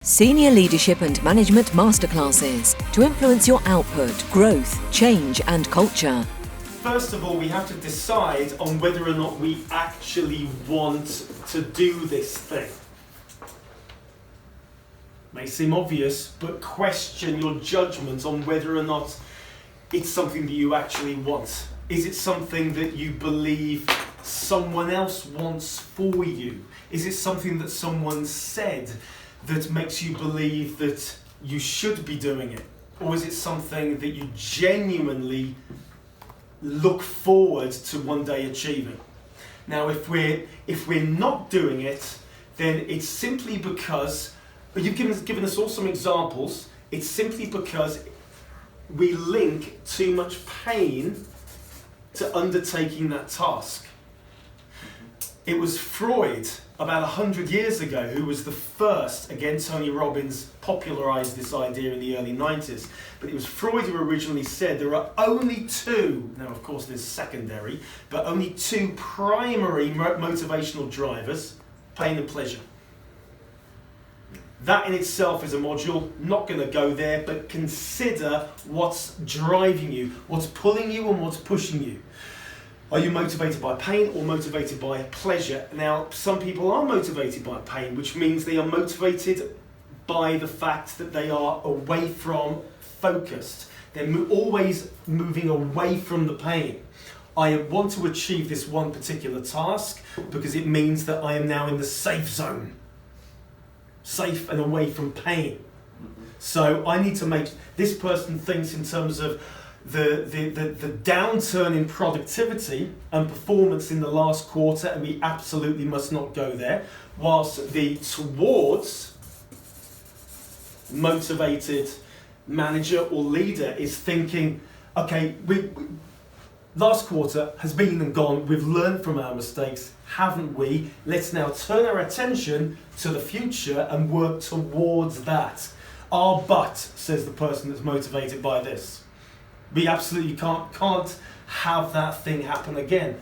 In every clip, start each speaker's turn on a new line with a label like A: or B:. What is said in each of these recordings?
A: Senior Leadership and Management Masterclasses to influence your output, growth, change and culture.
B: First of all, we have to decide on whether or not we actually want to do this thing. May seem obvious, but question your judgment on whether or not it's something that you actually want. Is it something that you believe someone else wants for you? Is it something that someone said that makes you believe that you should be doing it? Or is it something that you genuinely look forward to one day achieving? Now, if we're not doing it, then it's simply because, you've given us all some examples, it's simply because we link too much pain to undertaking that task. It was Freud about 100 years ago who was the first, again Tony Robbins popularised this idea in the early 90s, but it was Freud who originally said there are only two, now of course there's secondary, but only two primary motivational drivers, pain and pleasure. That in itself is a module, not going to go there, but consider what's driving you, what's pulling you and what's pushing you. Are you motivated by pain or motivated by pleasure? Now, some people are motivated by pain, which means they are motivated by the fact that they are away from focused. They're always moving away from the pain. I want to achieve this one particular task because it means that I am now in the safe zone. Safe and away from pain. So I need to make, this person thinks in terms of the downturn in productivity and performance in the last quarter, and we absolutely must not go there, whilst the towards motivated manager or leader is thinking, okay, we last quarter has been and gone, we've learned from our mistakes, haven't we? Let's now turn our attention to the future and work towards that. But, says the person that's motivated by this, we absolutely can't have that thing happen again.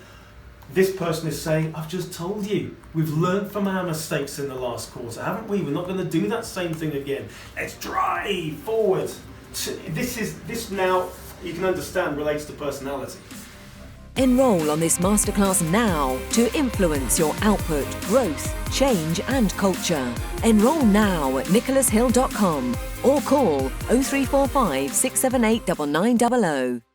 B: This person is saying, I've just told you, we've learned from our mistakes in the last quarter, haven't we? We're not going to do that same thing again. Let's drive forward. This now, you can understand, relates to personality.
A: Enroll on this masterclass now to influence your output, growth, change and culture. Enroll now at nicholashill.com or call 0345 678 9900.